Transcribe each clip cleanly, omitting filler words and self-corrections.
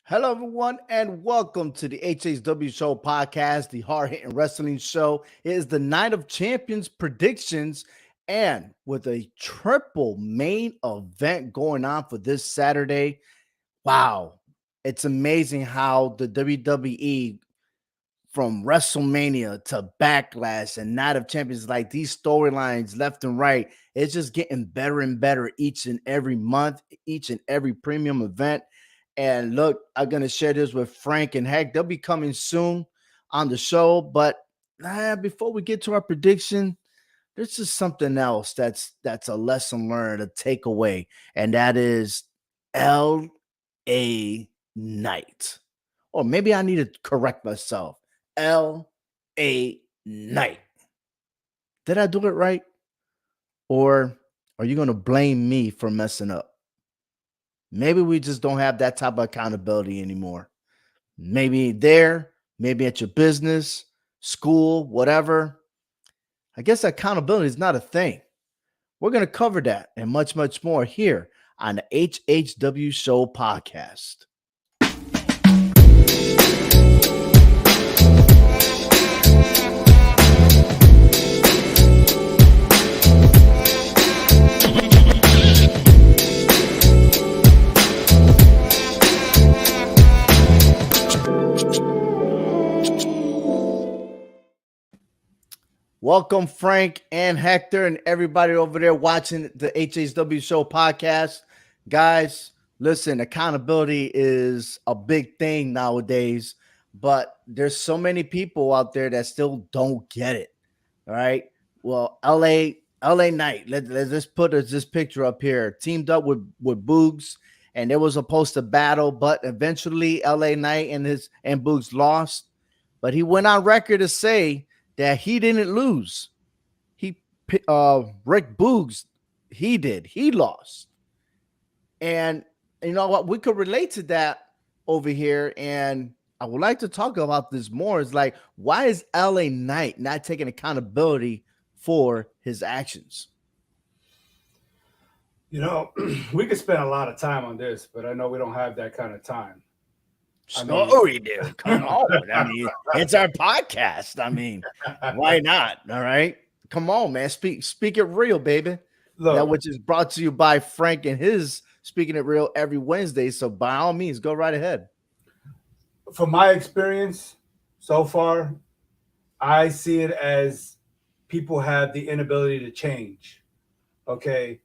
Hello, everyone, and welcome to the HHW Show podcast, the hard hitting wrestling show. It is the Night of Champions predictions, and with a triple main event going on for this Saturday. Wow, it's amazing how the WWE from WrestleMania to Backlash and Night of Champions, like these storylines left and right, it's just getting better and better each and every month, each and every premium event. And look, I'm gonna share this with Frank and Heck. They'll be coming soon on the show. But before we get to our prediction, there's just something else that's a lesson learned, a takeaway, and that is L.A. Knight. Or maybe I need to correct myself. L.A. Knight. Did I do it right? Or are you gonna blame me for messing up? Maybe we just don't have that type of accountability anymore. Maybe there, maybe at your business, school, whatever. I guess accountability is not a thing. We're going to cover that and much, much more here on the HHW Show podcast. Welcome, Frank and Hector, and everybody over there watching the HHW Show podcast. Guys, listen, accountability is a big thing nowadays, but there's so many people out there that still don't get it. All right. Well, LA Knight, let's just put this picture up here. Teamed up with Boogs, and there was supposed to battle, but eventually LA Knight and Boogs lost. But he went on record to say that he didn't lose. He Rick Boogs, he lost. And you know what? We could relate to that over here. And I would like to talk about this more. It's like, why is LA Knight not taking accountability for his actions? We could spend a lot of time on this, but I know we don't have that kind of time. Sorry, dude. Come on. I mean, it's our podcast. I mean, why not? All right. Come on, man. Speak it real, baby. Look, That which is brought to you by Frank and his Speaking It Real every Wednesday. So by all means, go right ahead. from my experience so far, I see it as people have the inability to change. Okay.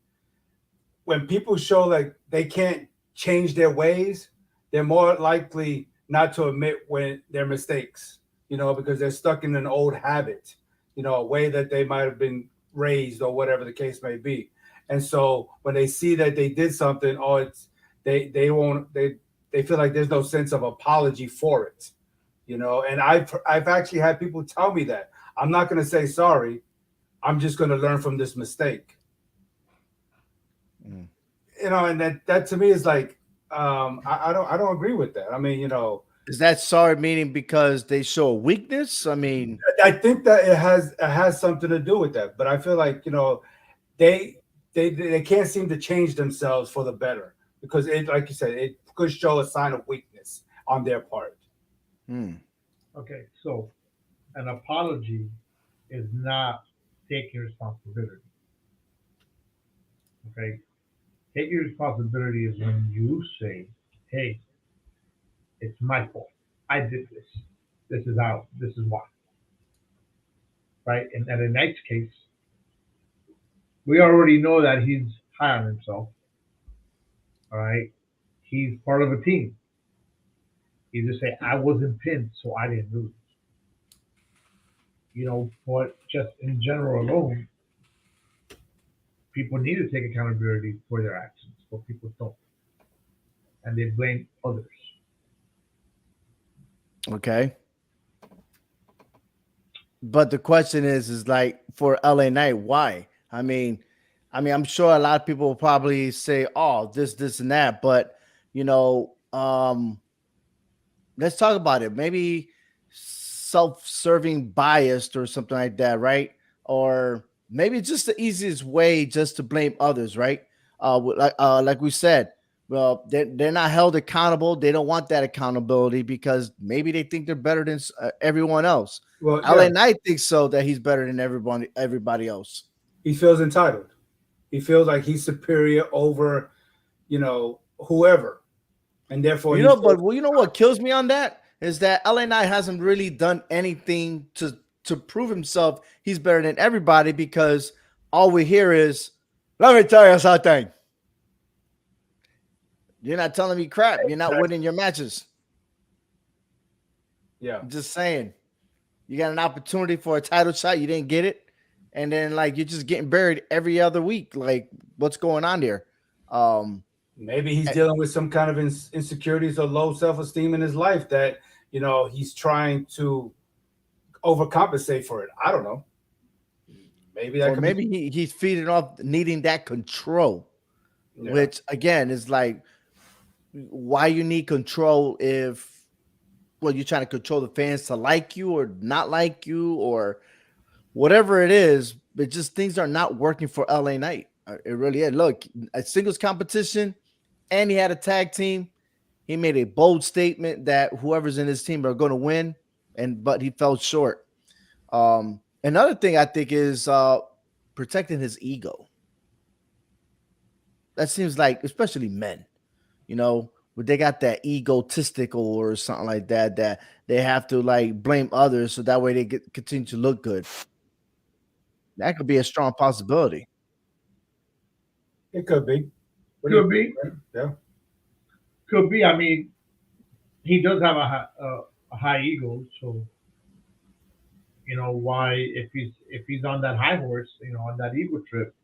When people show like they can't change their ways, they're more likely not to admit when their mistakes, because they're stuck in an old habit, a way that they might have been raised or whatever the case may be. And so when they see that they did something, they won't they feel like there's no sense of apology for it, And I've actually had people tell me that I'm not going to say sorry, I'm just going to learn from this mistake. Mm. And that to me is like, I don't agree with that. I mean, Is that sorry meaning because they show a weakness? I mean, I think that it has something to do with that. But I feel like they they can't seem to change themselves for the better because it, like you said, it could show a sign of weakness on their part. hmm. Okay, so an apology is not taking responsibility. Okay, taking responsibility is when you say, "Hey, it's my fault. I did this. This is how. This is why." Right? And in Knight's case, we already know that he's high on himself. All right, he's part of a team. He just say, "I wasn't pinned, so I didn't lose." But just in general alone, people need to take accountability for their actions, but people don't, and they blame others. Okay. But the question is like for LA Knight, why? I'm sure a lot of people will probably say, "Oh, this, and that," but you know, let's talk about it. Maybe self-serving biased or something like that, right? Or maybe just the easiest way just to blame others, right? Like we said, Well, they're not held accountable. They don't want that accountability because maybe they think they're better than everyone else. Well, LA yeah, Knight thinks so that he's better than everybody else. he feels entitled. He feels like he's superior over, whoever, and therefore You he know, feels. but you know what kills me on that is that LA Knight hasn't really done anything to prove himself he's better than everybody because all we hear is, "Let me tell you something. You're not telling me crap. You're not winning your matches." Yeah, I'm just saying. You got an opportunity for a title shot, you didn't get it, and then like you're just getting buried every other week. Like, what's going on there? maybe he's dealing with some kind of insecurities or low self-esteem in his life that he's trying to overcompensate for it. I don't know. Maybe that or could maybe be. he's feeding off needing that control, Yeah. which again is like, why you need control if, well, you're trying to control the fans to like you or not like you or whatever it is, but just things are not working for LA Knight. It really is. Look, a singles competition, and he had a tag team. He made a bold statement that whoever's in his team are going to win, but he fell short. Another thing I think is protecting his ego. That seems like, especially men, when they got that egotistical or something like that, that they have to like blame others so that way they continue to look good. That could be a strong possibility. It could be. What do you Could be, think? Yeah. could be. I mean, he does have a high ego, so why if he's on that high horse, on that ego trip,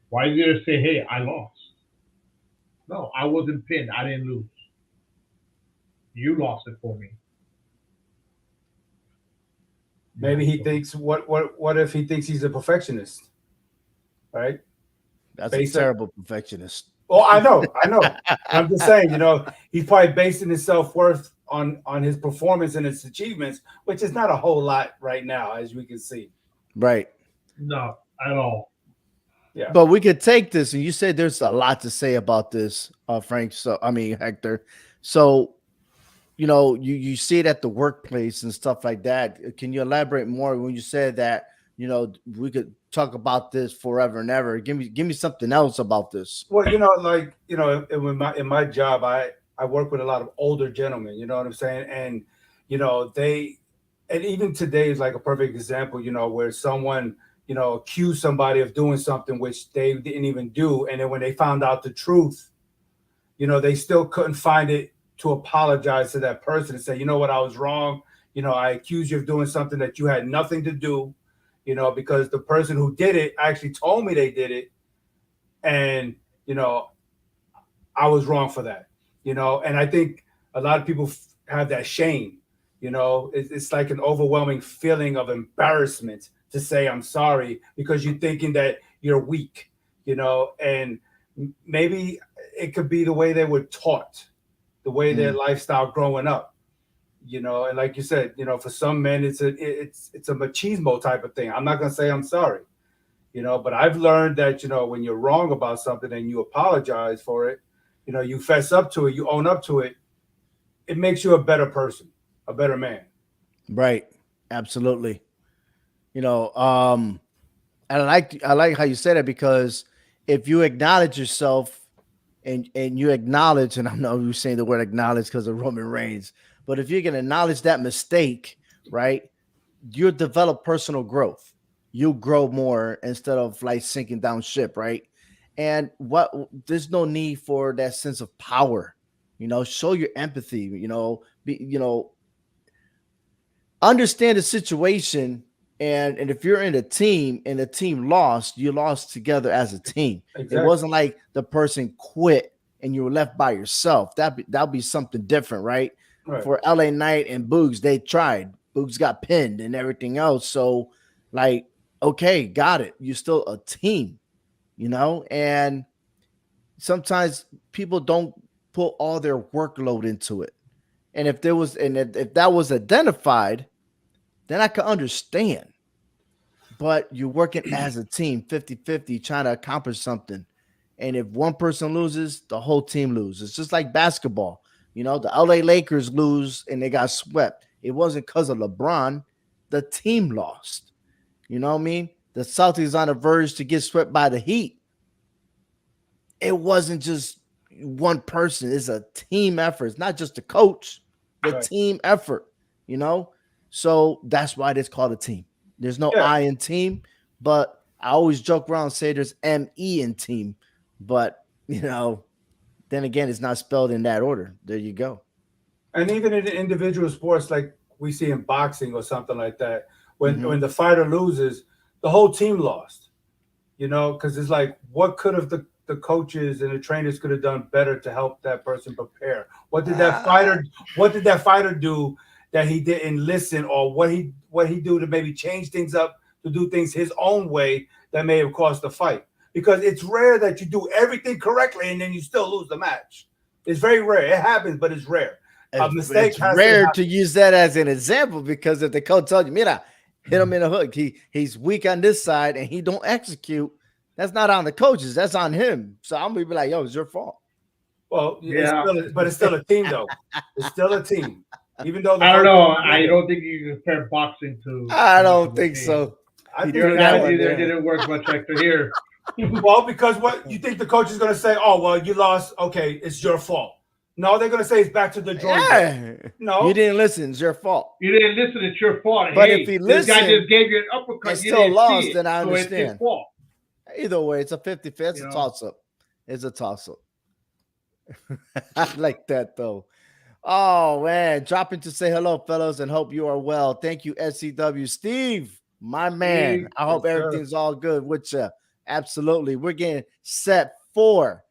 why is he to say, "Hey, I lost"? No, I wasn't pinned. I didn't lose. You lost it for me. Maybe he So, thinks what if he thinks he's a perfectionist, right? That's a Based on, terrible perfectionist. oh, I know. I'm just saying, he's probably basing his self-worth on his performance and his achievements, which is not a whole lot right now, as we can see. Right. no, at all. Yeah. But we could take this, and you said there's a lot to say about this, Frank. So I mean, Hector. So you see it at the workplace and stuff like that. Can you elaborate more when you said that? We could talk about this forever and ever. Give me something else about this. Well, in my job, I work with a lot of older gentlemen. You know what I'm saying? And they, and even today is like a perfect example. Where someone accused somebody of doing something which they didn't even do, and then when they found out the truth, they still couldn't find it to apologize to that person and say, you know what, I was wrong. I accused you of doing something that you had nothing to do. Because the person who did it actually told me they did it, and I was wrong for that. And I think a lot of people have that shame. It's like an overwhelming feeling of embarrassment to say I'm sorry because you're thinking that you're weak. And maybe it could be the way they were taught, the way their lifestyle growing up. And like you said, for some men it's a machismo type of thing. I'm not gonna say I'm sorry. But I've learned that, when you're wrong about something and you apologize for it, you fess up to it, you own up to it, it makes you a better person, a better man. Right. Absolutely. And I like how you said it because if you acknowledge yourself and you acknowledge, and I know you're saying the word acknowledge because of Roman Reigns, but if you can acknowledge that mistake, right, you'll develop personal growth. You'll grow more instead of like sinking down ship, right? And there's no need for that sense of power. Show your empathy. Understand the situation, and if you're in a team and the team lost, you lost together as a team. Exactly. It wasn't like the person quit and you were left by yourself. That'd be something different, right? Right. For LA Knight and Boogs, they tried. Boogs got pinned and everything else. So, like, okay, got it. You're still a team, and sometimes people don't put all their workload into it. And if that was identified, then I could understand. But you're working as a team, 50-50, trying to accomplish something. And if one person loses, the whole team loses. It's just like basketball. You know, the LA Lakers lose and they got swept. It wasn't because of LeBron. The team lost. You know what I mean? The Celtics on the verge to get swept by the Heat. It wasn't just one person. It's a team effort. It's not just the coach, the Right. team effort, you know? So that's why it's called a team. There's no Yeah. I in team, but I always joke around and say there's M-E in team. But, you know, then again, it's not spelled in that order. There you go. And even in individual sports, like we see in boxing or something like that, when Mhm. when the fighter loses, the whole team lost. You know, because it's like, what could have the coaches and the trainers could have done better to help that person prepare? What did that fighter do that he didn't listen, or what he do to maybe change things up, to do things his own way that may have caused the fight? Because it's rare that you do everything correctly and then you still lose the match. It's very rare. It happens, but it's rare. A mistake It's has rare happen. to use that as an example, because if the coach told you, Mira, hit him in the hook, he's weak on this side and he don't execute, that's not on the coaches, that's on him. So I'm gonna be like, yo, it's your fault. Well, Yeah. but it's still a team, though. It's still a team, even though I don't know. I don't think you can compare boxing to. I don't to think the so. I think Your You're that one analogy there there. didn't work much, Hector. Here. well, because what you think the coach is going to say? Oh, well, you lost. Okay, it's your fault. No, they're going to say it's back to the drawing board. Yeah. No. You didn't listen, it's your fault. You didn't listen. It's your fault. But Hey, if he this guy listened just gave you an uppercut. and You still didn't lost, see it, then I so it's his understand. fault. Either way, it's a 50-50. It's You a know? toss-up. It's a toss-up. I like that though. Oh man, dropping to say hello, fellows, and hope you are well. Thank you, SCW Steve, my man. Steve. I hope Yes, sir. everything's all good with you. Absolutely. We're getting set for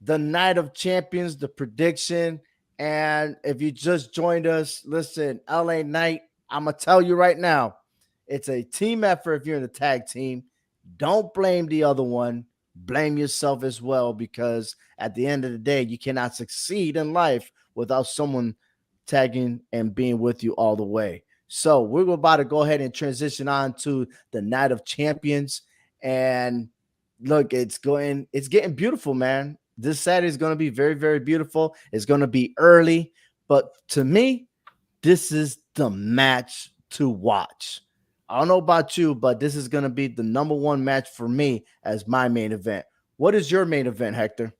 the Night of Champions, the prediction. And if you just joined us, listen, LA Knight, I'm gonna tell you right now, it's a team effort. If you're in the tag team, don't blame the other one. Blame yourself as well, because at the end of the day, you cannot succeed in life without someone tagging and being with you all the way. So we're about to go ahead and transition on to the Night of Champions. And look, it's getting beautiful, man. This Saturday is going to be very, very beautiful. It's going to be early, but to me, this is the match to watch. I don't know about you, but this is going to be the number one match for me as my main event. What is your main event, Hector?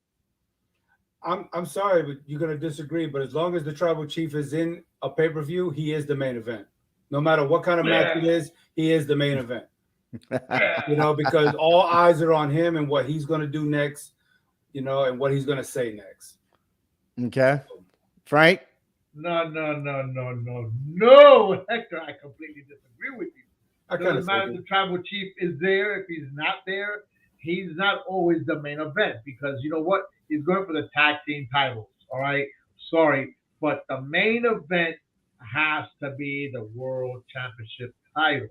I'm sorry, but you're going to disagree. But as long as the tribal chief is in a pay-per-view, he is the main event. No matter what kind of match it is, he is the main event. You know, because all eyes are on him and what he's going to do next, you know, and what he's going to say next. Okay. Frank? No, Hector. I completely disagree with you. I kind Doesn't of matter if the tribal chief is there. If he's not there, he's not always the main event, because you know what? He's going for the tag team titles. All right. Sorry, but the main event has to be the World Championship title.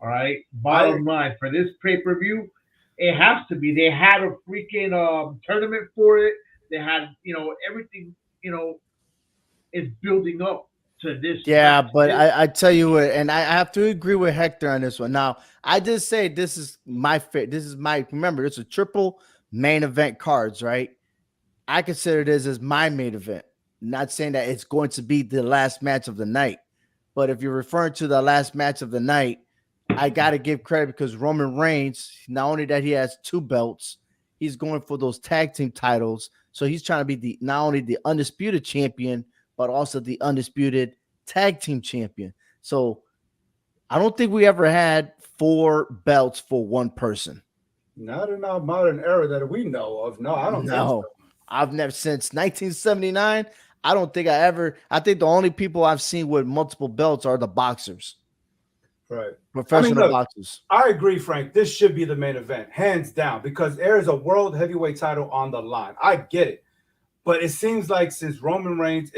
All right. Bottom line, for this pay-per-view, it has to be. They had a freaking tournament for it. They had, everything, is building up to this. Yeah, match. but I tell you what, and I have to agree with Hector on this one. Now, I just say this is my fit. This is my, remember, it's a triple main event cards, right? I consider this as my main event. Not saying that it's going to be the last match of the night, but if you're referring to the last match of the night, I got to give credit, because Roman Reigns, not only that he has 2 belts, he's going for those tag team titles. So he's trying to be not only the undisputed champion, but also the undisputed tag team champion. So I don't think we ever had 4 belts for one person. Not in our modern era that we know of. No, I don't think so. I've never, since 1979. I don't think I think the only people I've seen with multiple belts are the boxers. Right. Professional boxers. I agree, Frank. This should be the main event, hands down, because there is a world heavyweight title on the line. I get it. But it seems like since Roman Reigns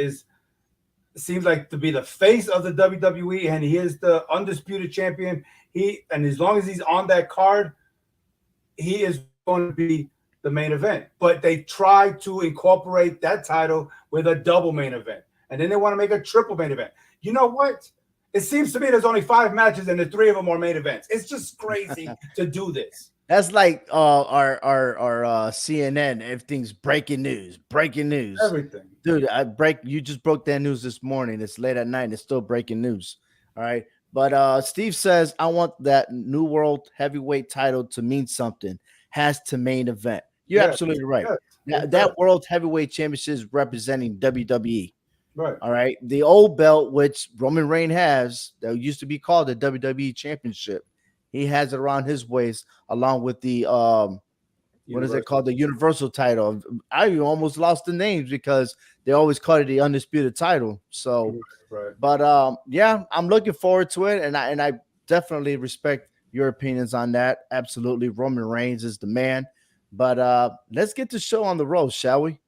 seems like to be the face of the WWE and he is the undisputed champion, and as long as he's on that card, he is going to be the main event. But they try to incorporate that title with a double main event. And then they want to make a triple main event. You know what? It seems to me there's only 5 matches and the 3 of them are main events. It's just crazy to do this. That's like our CNN. Everything's breaking news. Breaking news. Everything. Dude, you just broke that news this morning. It's late at night and it's still breaking news. All right. But Steve says, I want that new world heavyweight title to mean something. Has to main event. You're Yes, absolutely right. yes, That, it that does. world heavyweight championship is representing WWE. Right. All right. The old belt, which Roman Reigns has, that used to be called the WWE Championship. He has it around his waist, along with the what is it called? The Universal title. I almost lost the names because they always call it the undisputed title. So, Right. but yeah, I'm looking forward to it, and I definitely respect your opinions on that. Absolutely, Roman Reigns is the man. But let's get the show on the road, shall we?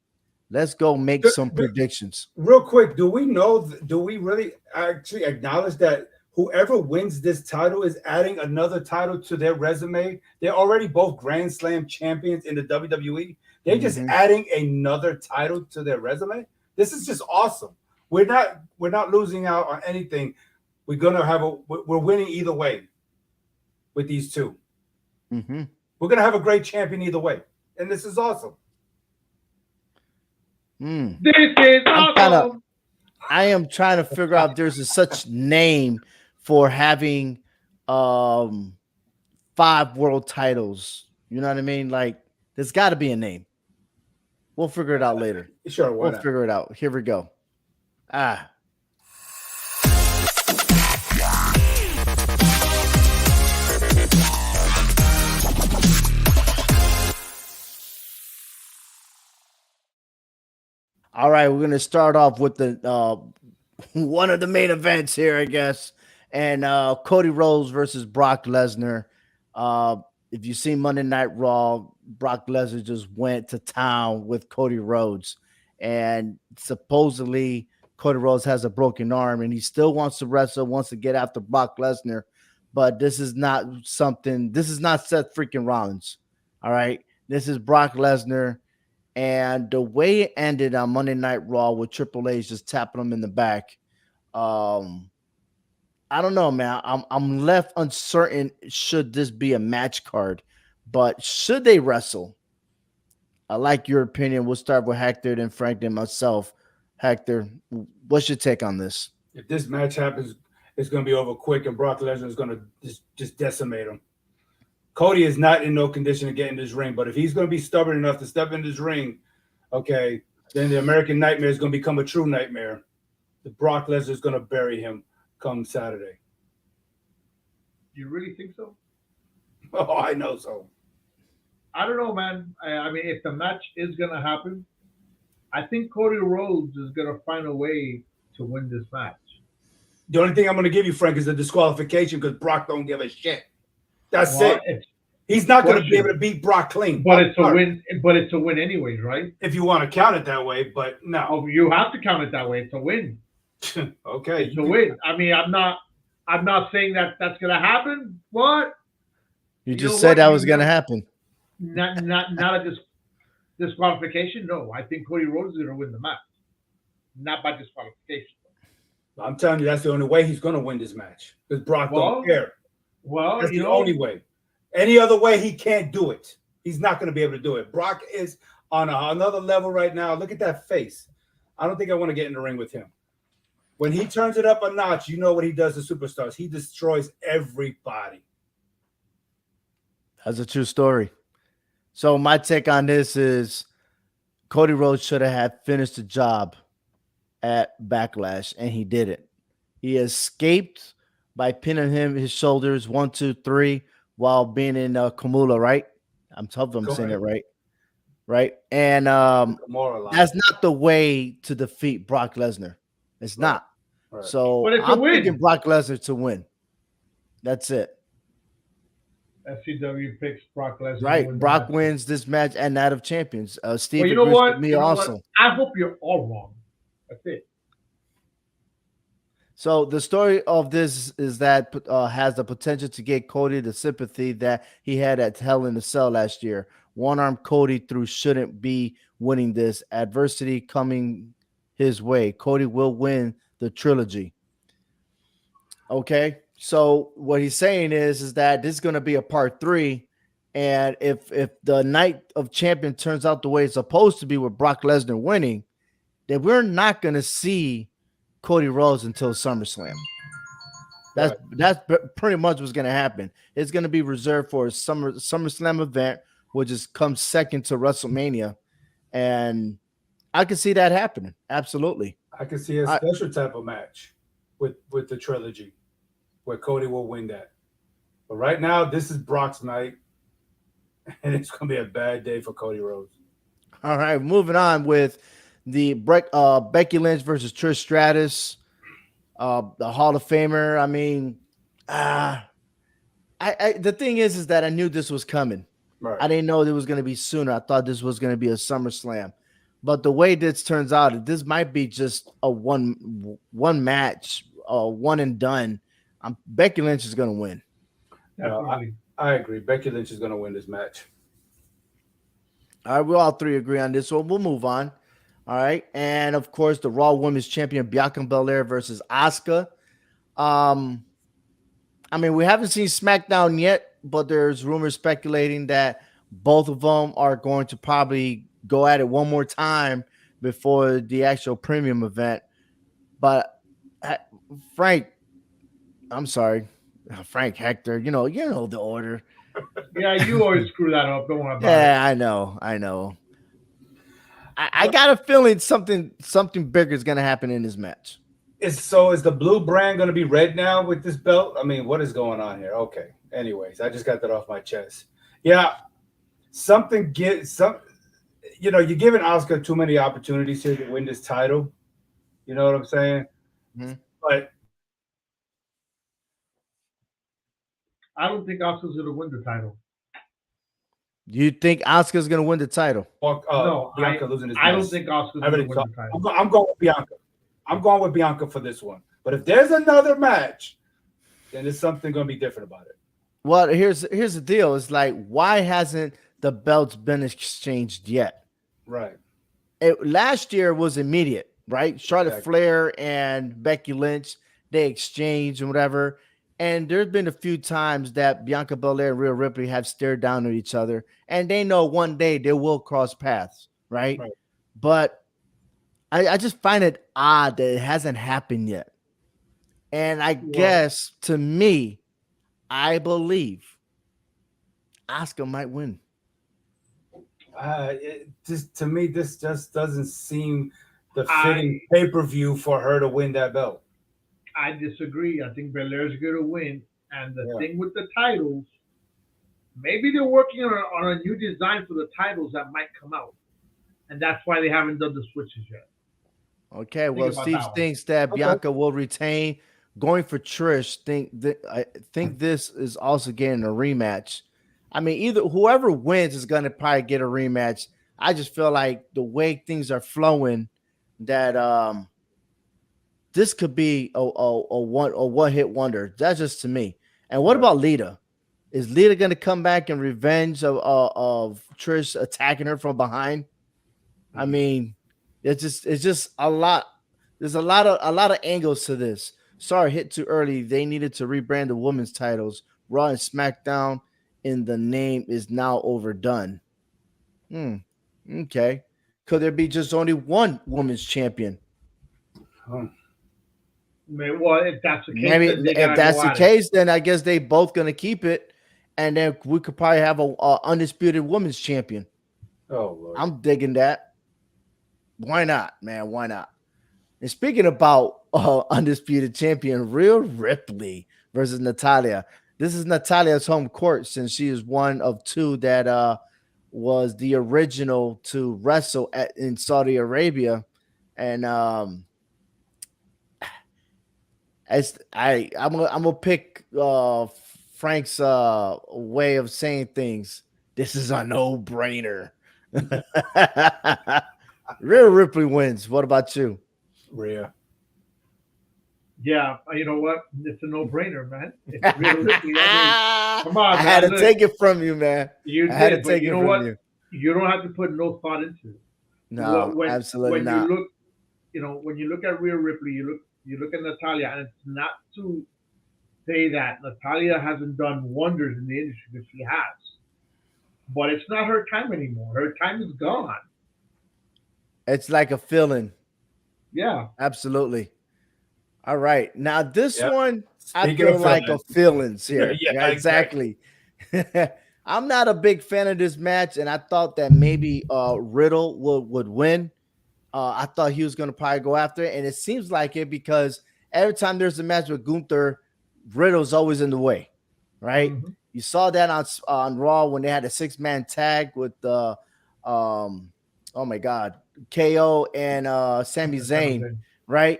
Let's go make some predictions. Real quick, do we know? Do we really actually acknowledge that whoever wins this title is adding another title to their resume? They're already both Grand Slam champions in the WWE. They're just adding another title to their resume. This is just awesome. We're not losing out on anything. We're winning either way with these two. Mm-hmm. We're gonna have a great champion either way, and this is awesome. This is awesome. I am trying to figure out if there's such name for having 5 world titles. You know what I mean? Like, there's got to be a name. We'll figure it out later. Sure, we'll figure it out. Here we go. All right, we're gonna start off with the one of the main events here, I guess, and Cody Rhodes versus Brock Lesnar. If you see Monday Night Raw, Brock Lesnar just went to town with Cody Rhodes, and supposedly Cody Rhodes has a broken arm, and he still wants to wrestle, wants to get after Brock Lesnar, but this is not something. This is not Seth freaking Rollins. All right, this is Brock Lesnar. And the way it ended on Monday Night Raw with Triple H just tapping him in the back, I don't know, man. I'm left uncertain. Should this be a match card? But should they wrestle? I like your opinion. We'll start with Hector, then Frank, then myself. Hector, what's your take on this? If this match happens, it's going to be over quick, and Brock Lesnar is going to just decimate him. Cody is not in no condition to get in this ring, but if he's going to be stubborn enough to step in this ring, okay, then the American Nightmare is going to become a true nightmare. The Brock Lesnar is going to bury him come Saturday. You really think so? Oh, I know so. I don't know, man. I mean, if the match is going to happen, I think Cody Rhodes is going to find a way to win this match. The only thing I'm going to give you, Frank, is a disqualification because Brock don't give a shit. That's it. He's not going to be able to beat Brock clean. But it's a win. But it's a win anyways, right? If you want to count it that way, but no. Oh, you have to count it that way. It's a win. Okay. It's a win. I mean, I'm not saying that that's going to happen. What? You just said that was going to happen. Not a disqualification. No, I think Cody Rhodes is going to win the match. Not by disqualification. I'm telling you, that's the only way he's going to win this match because Brock don't care. Well, that's the only way. Any other way, he can't do it. He's not going to be able to do it. Brock is on another level right now. Look at that face. I don't think I want to get in the ring with him. When he turns it up a notch, you know what he does to superstars. He destroys everybody. That's a true story. So my take on this is Cody Rhodes should have finished the job at Backlash, and he did it. He escaped by pinning his shoulders 1, 2, 3 while being in Kamula, right? I'm saying it right. Right. And that's not the way to defeat Brock Lesnar. It's not. Right. So I'm picking Brock Lesnar to win. That's it. FCW picks Brock Lesnar. Right. Brock wins this match and Night of Champions. Steve, well, you know what? Me also. What? I hope you're all wrong. That's it. So the story of this is that has the potential to get Cody the sympathy that he had at Hell in the Cell last year. One-armed Cody shouldn't be winning this. Adversity coming his way. Cody will win the trilogy. Okay, so what he's saying is that this is going to be a part 3, And if the night of champion turns out the way it's supposed to be with Brock Lesnar winning, then we're not going to see Cody Rhodes until SummerSlam. That's pretty much what's going to happen. It's going to be reserved for a SummerSlam event, which comes second to WrestleMania, and I can see that happening. Absolutely. I can see a special type of match with the trilogy where Cody will win that. But right now, this is Brock's night, and it's going to be a bad day for Cody Rhodes. All right, moving on with the Becky Lynch versus Trish Stratus, the Hall of Famer. I mean, the thing is that I knew this was coming. Right. I didn't know it was going to be sooner. I thought this was going to be a SummerSlam. But the way this turns out, this might be just a one match, one and done. Becky Lynch is going to win. I agree. Becky Lynch is going to win this match. All right, we all three agree on this one. We'll move on. All right, and of course, the Raw Women's Champion Bianca Belair versus Asuka. I mean, we haven't seen SmackDown yet, but there's rumors speculating that both of them are going to probably go at it one more time before the actual premium event. But Frank Hector, you know the order. Yeah, you always screw that up. Don't worry about it. Yeah, I know. I got a feeling something bigger is going to happen in this match. Is the blue brand going to be red now with this belt? I mean, what is going on here? Okay. Anyways, I just got that off my chest. Yeah, you're giving Asuka too many opportunities here to win this title. You know what I'm saying? Mm-hmm. But I don't think Asuka's going to win the title. You think Asuka's going to win the title? No, Bianca losing this match. I don't think Asuka's going to win the title. I'm going with Bianca. I'm going with Bianca for this one. But if there's another match, then there's something going to be different about it. Well, here's the deal. It's like, why hasn't the belts been exchanged yet? Right. Last year was immediate, right? Charlotte Flair and Becky Lynch, they exchanged and whatever. And there's been a few times that Bianca Belair and Rhea Ripley have stared down at each other, and they know one day they will cross paths, right? But I just find it odd that it hasn't happened yet. And I guess, to me, I believe Asuka might win. To me, this just doesn't seem the fitting pay-per-view for her to win that belt. I disagree. I think Belair's going to win. And the thing with the titles, maybe they're working on a new design for the titles that might come out. And that's why they haven't done the switches yet. Okay, well, Steve thinks that Bianca will retain. Going for Trish, I think this is also getting a rematch. I mean, whoever wins is going to probably get a rematch. I just feel like the way things are flowing, that this could be a one-hit wonder. That's just to me. And what about Lita? Is Lita going to come back in revenge of Trish attacking her from behind? I mean, it's just a lot. There's a lot of angles to this. Sorry, hit too early. They needed to rebrand the women's titles. Raw and SmackDown in the name is now overdone. Okay. Could there be just only one women's champion? Well, if that's the case, then I guess they both going to keep it, and then we could probably have a undisputed women's champion. Oh, Lord. I'm digging that. Why not, man? Why not? And speaking about undisputed champion, Rhea Ripley versus Natalya. This is Natalya's home court since she is one of two that was the original to wrestle in Saudi Arabia, and I'm gonna pick Frank's way of saying things. This is a no-brainer. Rhea Ripley wins. What about you? Rhea. Yeah, you know what? It's a no-brainer, man. It's Rhea Ripley. Come on, I had to take it from you, man. You had did, to take it from you. You don't have to put no thought into it. No, absolutely not. When you look at Rhea Ripley, you look at Natalya, and it's not to say that Natalya hasn't done wonders in the industry, because she has. but it's not her time anymore. Her time is gone. It's like a feeling. Yeah. Absolutely. All right. Now this Yep. one, I Speaking feel of like a feelings. feelings here. Yeah, exactly. I'm not a big fan of this match, and I thought that maybe Riddle would win. I thought he was going to probably go after it, and it seems like it because every time there's a match with Gunther, Riddle's always in the way, right? Mhm. You saw that on Raw when they had a 6-man tag with oh my God, KO and Sami Zayn, right?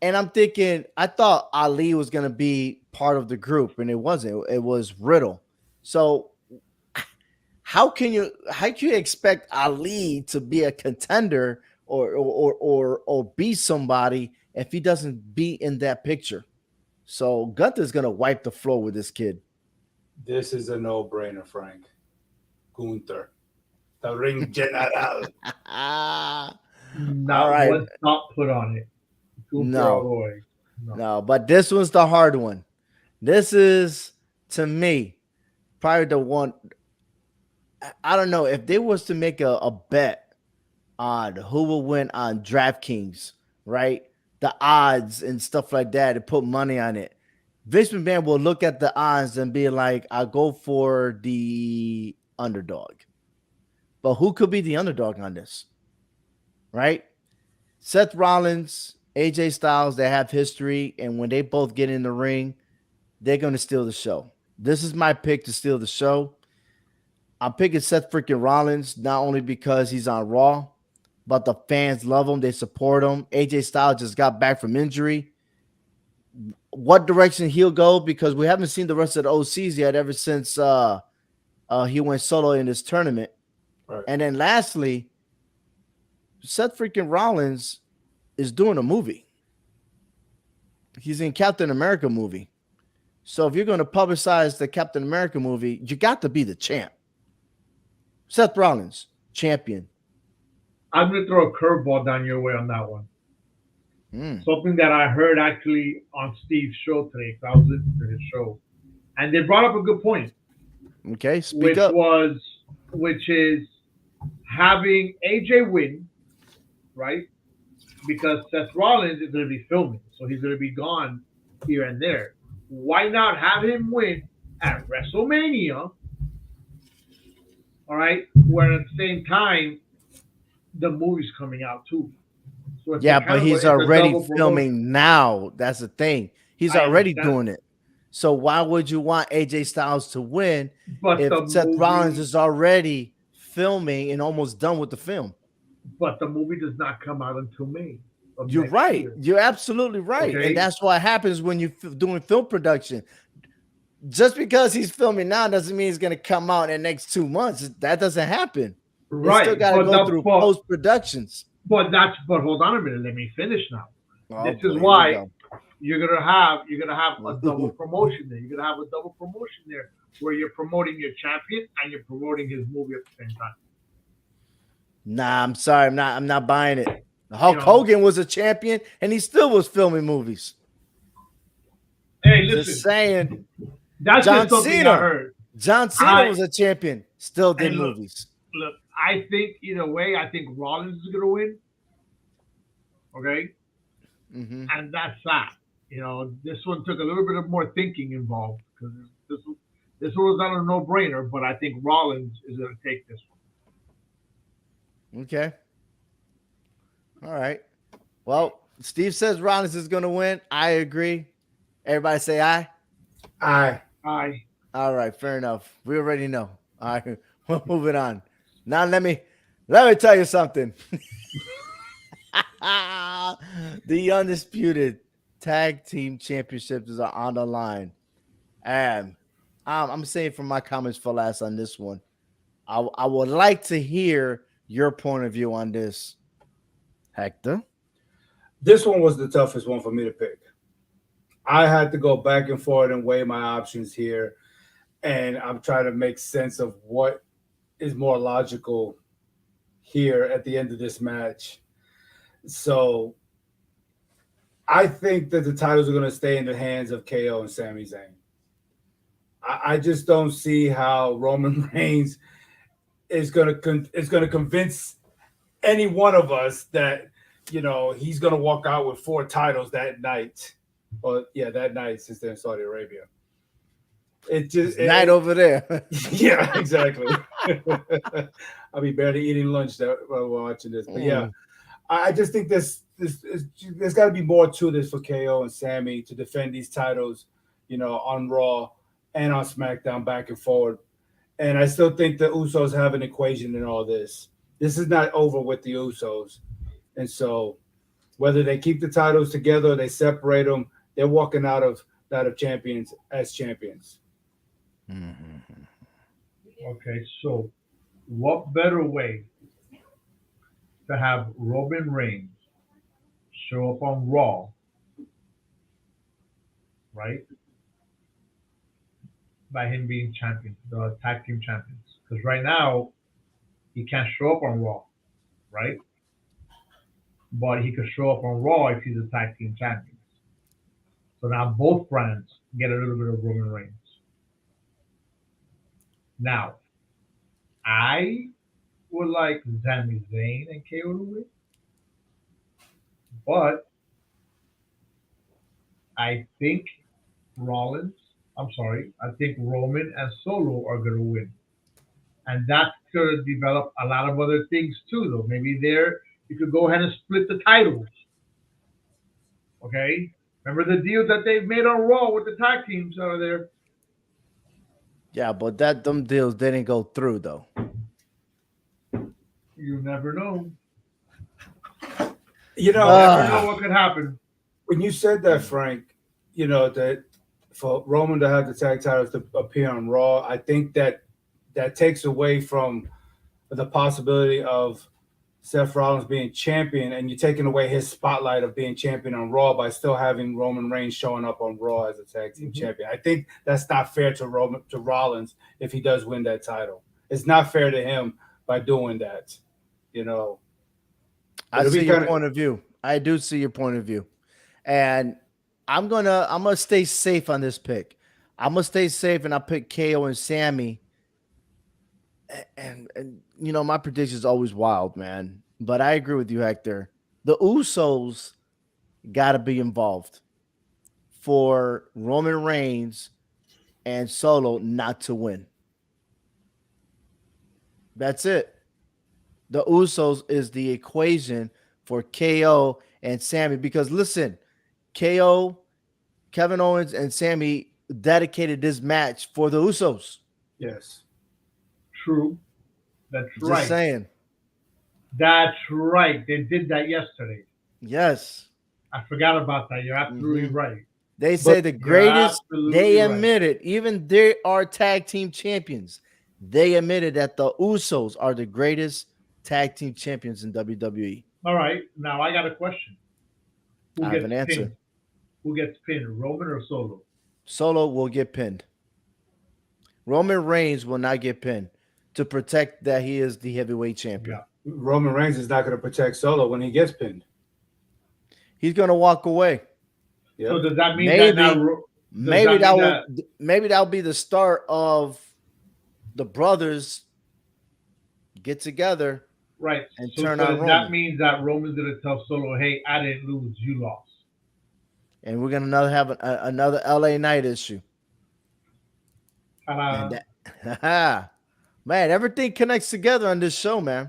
And I'm thinking, I thought Ali was going to be part of the group, and it wasn't. It was Riddle. So how can you expect Ali to be a contender or be somebody if he doesn't be in that picture? So Gunther's gonna wipe the floor with this kid. This is a no-brainer, Frank. Gunther, the ring general. Ah, Not all right. one thought put on it. No. Boy. No, but this one's the hard one. This is, to me, probably the one. I don't know if they was to make a bet on who will win on DraftKings, right? The odds and stuff like that, and put money on it. Vince McMahon will look at the odds and be like, "I'll go for the underdog." But who could be the underdog on this, right? Seth Rollins, AJ Styles, they have history, and when they both get in the ring, they're going to steal the show. This is my pick to steal the show. I'm picking Seth freaking Rollins, not only because he's on Raw, but the fans love him. They support him. AJ Styles just got back from injury. What direction he'll go, because we haven't seen the rest of the OCs yet ever since he went solo in this tournament. Right. And then lastly, Seth freaking Rollins is doing a movie. He's in Captain America movie. So if you're going to publicize the Captain America movie, you got to be the champ. Seth Rollins, champion. I'm going to throw a curveball down your way on that one. Something that I heard actually on Steve's show today. I was listening to his show, and they brought up a good point. Okay, speak up. Which is having AJ win, right? Because Seth Rollins is going to be filming, so he's going to be gone here and there. Why not have him win at WrestleMania? All right, where at the same time the movie's coming out too. So yeah, but he's already filming now. That's the thing. He's already doing it. So why would you want AJ Styles to win if Seth Rollins is already filming and almost done with the film? But the movie does not come out until May. You're right. You're absolutely right. Okay? And that's what happens when you're doing film production. Just because he's filming now doesn't mean he's going to come out in the next 2 months. That doesn't happen. Right. You still got to go through post productions. But hold on a minute. Let me finish now. This is why you're gonna have a double promotion there. You're gonna have a double promotion there where you're promoting your champion and you're promoting his movie at the same time. Nah, I'm sorry. I'm not buying it. Hulk Hogan was a champion and he still was filming movies. Hey, listen. Just saying. That's John just something Cena. I heard. John Cena was a champion, still did movies. Look, I think either way, I think Rollins is going to win. Okay? Mm-hmm. And that's that. This one took a little bit of more thinking involved because this one was not a no-brainer, but I think Rollins is going to take this one. Okay. All right. Well, Steve says Rollins is going to win. I agree. Everybody say aye. Aye. Aye. All right. Fair enough. We already know. All right. We'll move it on. Now let me tell you something. The undisputed tag team championships are on the line, and I'm saying from my comments for last on this one, I would like to hear your point of view on this, Hector. This one was the toughest one for me to pick. I had to go back and forth and weigh my options here, and I'm trying to make sense of what is more logical here at the end of this match. So I think that the titles are going to stay in the hands of KO and Sami Zayn. I just don't see how Roman Reigns is gonna convince any one of us that he's gonna walk out with 4 titles that night, or that night since they're in Saudi Arabia. It just Night over there. yeah, exactly. I'll be barely eating lunch while watching this, but yeah, I just think there's got to be more to this for KO and Sammy to defend these titles, on Raw and on SmackDown back and forward. And I still think the Usos have an equation in all this. This is not over with the Usos. And so whether they keep the titles together or they separate them, they're walking out of champions as champions. Okay, so what better way to have Roman Reigns show up on Raw, right? By him being champion, the tag team champions. Because right now, he can't show up on Raw, right? But he could show up on Raw if he's a tag team champion. So now both brands get a little bit of Roman Reigns. Now, I would like Sami Zayn and KO to win. But I think I think Roman and Solo are going to win. And that could develop a lot of other things too, though. Maybe you could go ahead and split the titles. Okay? Remember the deals that they've made on Raw with the tag teams over there? Yeah, but them deals didn't go through though. You never know. You never know what could happen. When you said that, Frank, that for Roman to have the tag titles to appear on Raw, I think that takes away from the possibility of Seth Rollins being champion, and you're taking away his spotlight of being champion on Raw by still having Roman Reigns showing up on Raw as a tag team champion. I think that's not fair to Rollins if he does win that title. It's not fair to him by doing that. I see your point of view. I do see your point of view, and I'm gonna stay safe on this pick. I'm gonna stay safe, and I pick KO and Sammy. And my prediction is always wild, man. But I agree with you, Hector. The Usos got to be involved for Roman Reigns and Solo not to win. That's it. The Usos is the equation for KO and Sammy. Because listen, KO, Kevin Owens, and Sammy dedicated this match for the Usos. Yes. True. That's right. Just saying. That's right. They did that yesterday. Yes. I forgot about that. You're absolutely right. They say the greatest, they admitted, even they are tag team champions. They admitted that the Usos are the greatest tag team champions in WWE. All right. Now I got a question. I have an answer. Pinned? Who gets pinned, Roman or Solo? Solo will get pinned. Roman Reigns will not get pinned to protect that he is the heavyweight champion. Yeah. Roman Reigns is not going to protect Solo when he gets pinned. He's going to walk away. Yep. So does that mean maybe that'll be the start of the brothers get together, right? And so turn on Roman. That means that Roman's going to tell Solo, "Hey, I didn't lose, you lost," and we're going to have another LA Knight issue. Man, everything connects together on this show, man.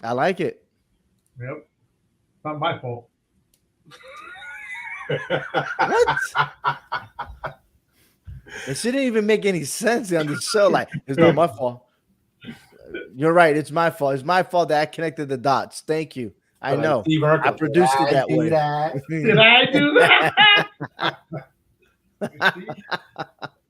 I like it. Yep. Not my fault. What? It shouldn't even make any sense on the show. Like, it's not my fault. You're right. It's my fault. It's my fault that I connected the dots. Thank you. I know. I produced it that way. Did I do that?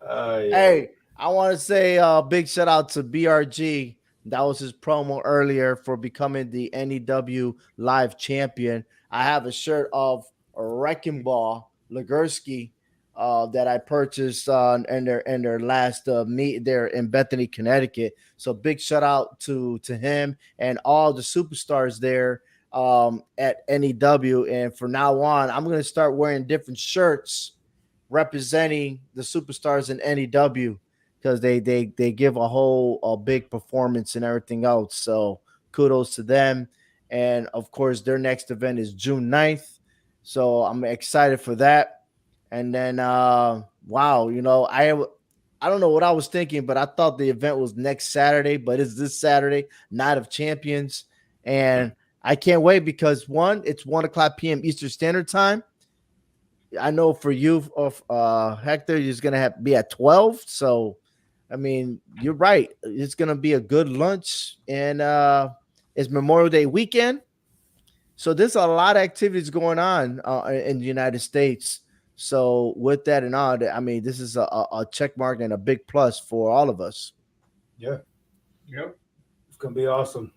Yeah. Hey, I want to say a big shout out to BRG. That was his promo earlier for becoming the NEW Live Champion. I have a shirt of Wrecking Ball Legursky that I purchased in their last meet there in Bethany, Connecticut. So big shout out to him and all the superstars there at NEW. And from now on, I'm going to start wearing different shirts representing the superstars in NEW. because they give a big performance and everything else. So kudos to them. And of course, their next event is June 9th. So I'm excited for that. And then wow, I don't know what I was thinking, but I thought the event was next Saturday, but it's this Saturday, Night of Champions. And I can't wait because one, it's 1:00 p.m. Eastern Standard Time. I know for you, of Hector, is gonna be at 12. So, I mean, you're right. It's gonna be a good lunch, and it's Memorial Day weekend. So there's a lot of activities going on in the United States. So with that and all, I mean, this is a check mark and a big plus for all of us. Yeah, Yep. it's gonna be awesome.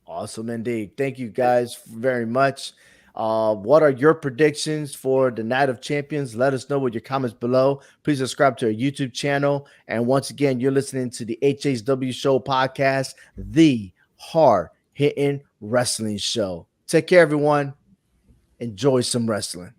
Awesome indeed. Thank you guys very much. What are your predictions for the Night of Champions? Let us know with your comments below. Please subscribe to our YouTube channel. And once again, you're listening to the HHW Show podcast, the hard hitting wrestling show. Take care, everyone. Enjoy some wrestling.